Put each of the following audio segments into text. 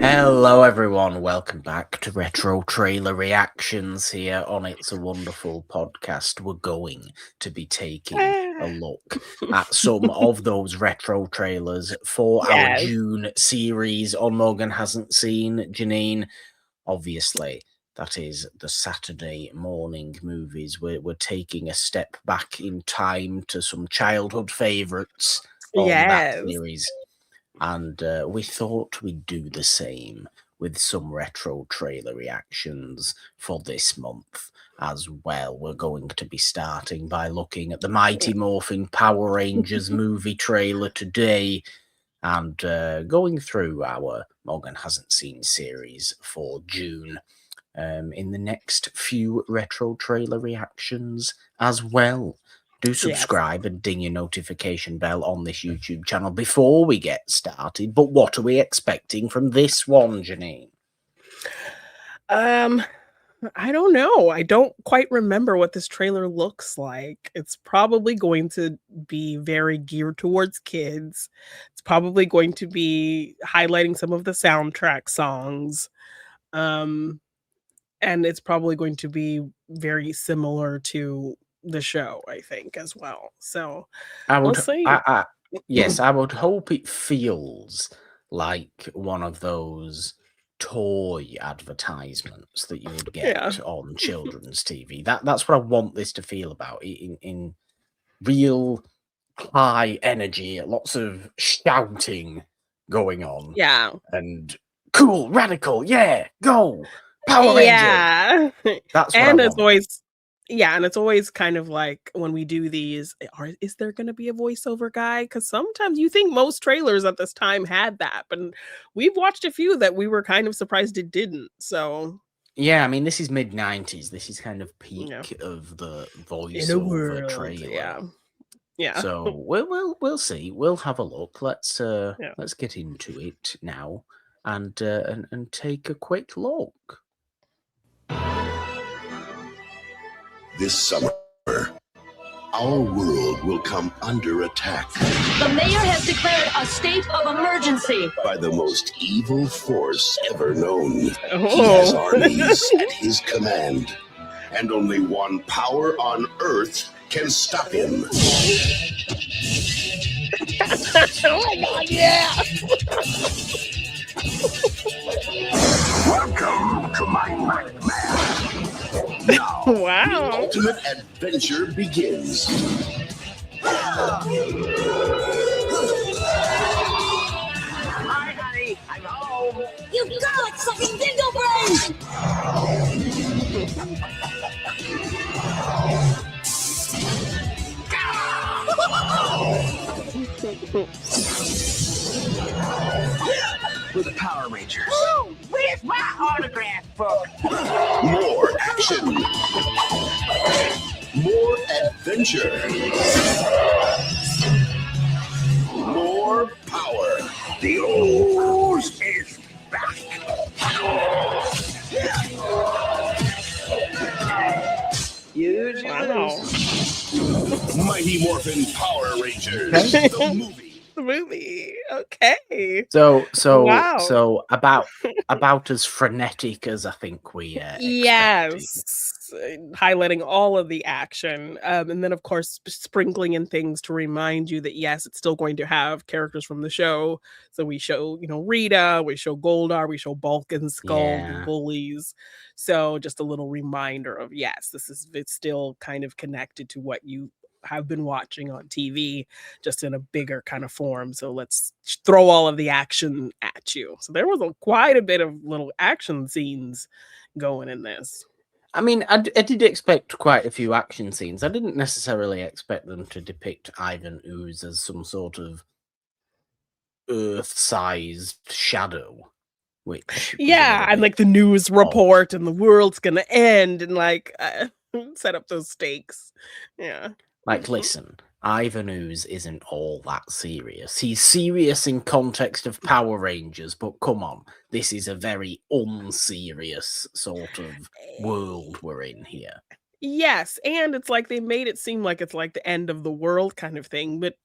Hello, everyone. Welcome back to Retro Trailer Reactions here on It's a Wonderful Podcast. We're going to be taking a look at some of those retro trailers for our Yes. June series on Morgan Hasn't Seen, Jeannine. Obviously, that is the Saturday morning movies. We're taking a step back in time to some childhood favourites on that Yes. series. And we thought we'd do the same with some retro trailer reactions for this month as well. We're going to be starting by looking at the Mighty Morphin Power Rangers movie trailer today and going through our Morgan Hasn't Seen series for June in the next few retro trailer reactions as well. Do subscribe and ding your notification bell on this YouTube channel before we get started. But what are we expecting from this one, Jeannine? I don't know. I don't quite remember what this trailer looks like. It's probably going to be very geared towards kids. It's probably going to be highlighting some of the soundtrack songs. And it's probably going to be very similar to the show, I think, as well. So we'll see. Yes, I would hope it feels like one of those toy advertisements that you would get on children's TV. That's what I want this to feel about in real high energy, lots of shouting going on. Yeah. And cool, radical, yeah, go. Power Rangers. Yeah. That's what and I it's want. always and it's always kind of like when we do these, is there going to be a voiceover guy? Because sometimes you think most trailers at this time had that, but we've watched a few that we were kind of surprised it didn't. So yeah, I mean, this is mid-90s. This is kind of peak of the voiceover trailer. Yeah. So we'll see. We'll have a look. Let's get into it now and take a quick look. This summer, our world will come under attack. The mayor has declared a state of emergency by the most evil force ever known. He has armies at his command, and only one power on Earth can stop him. Oh my God, yeah! Welcome to my nightmare. Now, wow. The ultimate adventure begins. Hi, honey. I'm home. You garlic-sucking dingo brain! We're the Power Rangers. Ooh, where's my autograph book? More action. More adventure. More power. The ooze is back. Use Mighty Morphin Power Rangers. The movie. The movie. Okay. So about as frenetic as I think we yes, highlighting all of the action, and then of course sprinkling in things to remind you that yes, it's still going to have characters from the show. So we show Rita, we show Goldar, we show Bulk and Skull, the bullies. So just a little reminder of yes, it's still kind of connected to what you have been watching on TV, just in a bigger kind of form. So let's throw all of the action at you. So there was quite a bit of little action scenes going in this. I mean, I did expect quite a few action scenes. I didn't necessarily expect them to depict Ivan Ooze as some sort of Earth-sized shadow. Which and like the news report and the world's gonna end and like set up those stakes. Yeah. Like, listen, Ivan Ooze isn't all that serious. He's serious in context of Power Rangers, but come on, this is a very unserious sort of world we're in here. Yes, and it's like they made it seem like it's like the end of the world kind of thing, but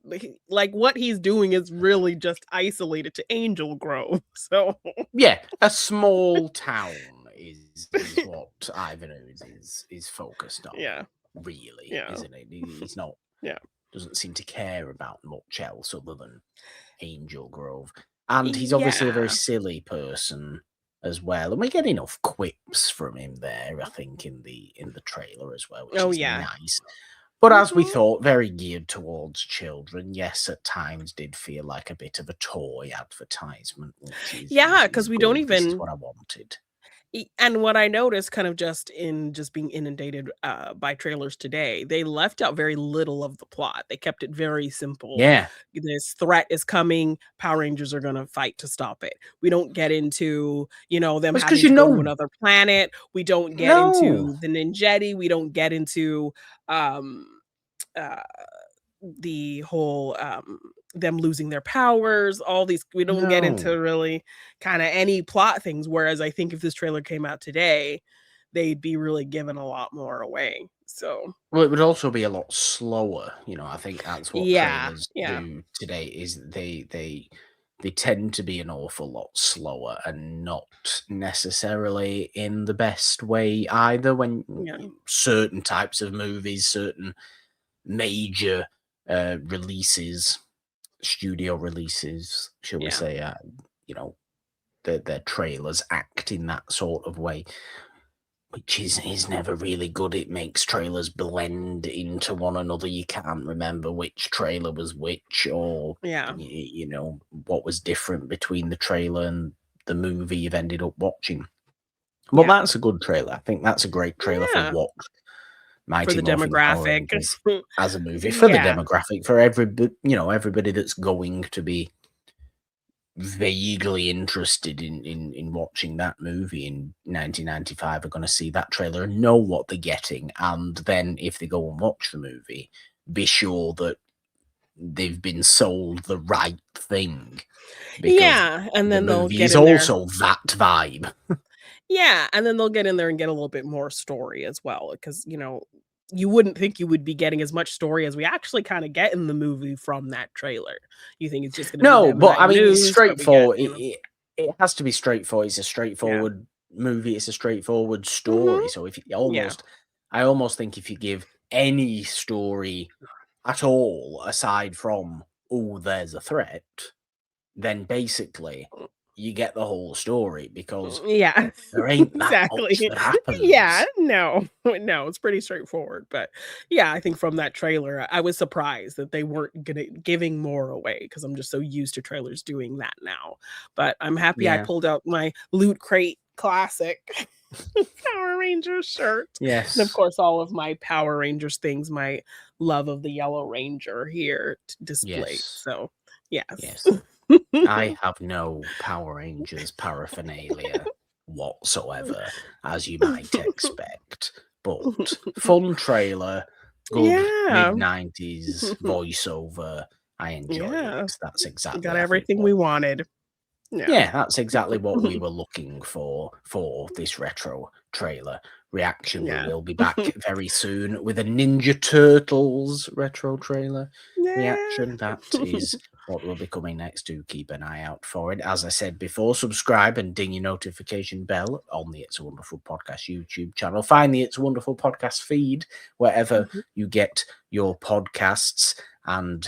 like what he's doing is really just isolated to Angel Grove. So Yeah, a small town is what Ivan Ooze is focused on, yeah, really, yeah, isn't it? He's not yeah, doesn't seem to care about much else other than Angel Grove. And he's obviously a very yeah. silly person as well. And we get enough quips from him there, I think, in the trailer as well, which Oh is yeah. nice. But as we Mhm. thought, very geared towards children. Yes, at times did feel like a bit of a toy advertisement, which Yeah, is because we don't good. This is even what I wanted. And what I noticed kind of just being inundated, by trailers today, they left out very little of the plot. They kept it very simple. Yeah. This threat is coming, Power Rangers are gonna fight to stop it. We don't get into, them It's because having you to go to know. another planet. We don't get No. into the Ninjetti. We don't get into, um, uh the whole them losing their powers, all these we don't get No. into really kind of any plot things. Whereas I think if this trailer came out today, they'd be really giving a lot more away. So Well, it would also be a lot slower. I think that's what yeah, trailers yeah, do today is they tend to be an awful lot slower and not necessarily in the best way either when yeah, certain types of movies, certain major releases, studio releases, shall we yeah, say, you know, their trailers act in that sort of way, which is never really good. It makes trailers blend into one another. You can't remember which trailer was which, or yeah, what was different between the trailer and the movie you've ended up watching. Well, yeah, that's a good trailer. I think that's a great trailer for yeah. what For Mighty the Morphin Power demographic. Rangers as a movie for the Yeah, demographic, for everybody that's going to be vaguely interested in watching that movie in 1995 are going to see that trailer and know what they're getting, and then if they go and watch the movie, be sure that they've been sold the right thing, because yeah, and the then they'll movie get is in there. also that vibe. Yeah, and then they'll get in there and get a little bit more story as well, because you wouldn't think you would be getting as much story as we actually kinda get in the movie from that trailer. You think it's just gonna be No, them and but I Ivan mean, it's Ooze, but we get, straightforward. It has to be straightforward. It's a yeah. straightforward movie. It's a straightforward story. Mhm. So if you Yeah. I almost think if you give any story at all, aside from, oh, there's a threat, then basically you get the whole story, because Yeah. there ain't that much Exactly. that Yeah, happens. no. No, it's pretty straightforward, but, yeah, I think from that trailer, I was surprised that they weren't giving more away because 'cause I'm just so used to trailers doing that now, but I'm happy I Yeah. pulled out my Loot Crate classic Power Rangers shirt, and, of Yes. course, all of my Power Rangers things, my love of the Yellow Ranger here displayed, Yes. so, yes. Yes. I have no Power Rangers paraphernalia whatsoever, as you might expect. But fun trailer, good Yeah. mid-90s voiceover. I enjoyed Yeah. it. That's Got exactly, I think, everything what. we wanted. Yeah. Yeah, that's exactly what we were looking for this retro trailer reaction. We Yeah. will be back very soon with a Ninja Turtles retro trailer Yeah. reaction. That is what will be coming next. Do keep an eye out for it. As I said before, subscribe and ding your notification bell on the It's a Wonderful Podcast YouTube channel. Find the It's a Wonderful Podcast feed wherever Mhm. you get your podcasts, and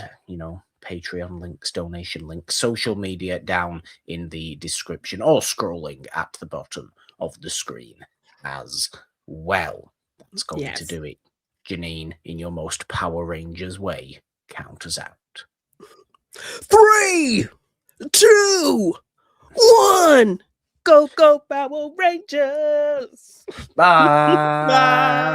Patreon links, donation links, social media down in the description, or scrolling at the bottom of the screen as well. That's going to Yes. do it. Jeannine, in your most Power Rangers way, count us out. 3, 2, 1. Go, go, Power Rangers. Bye. Bye.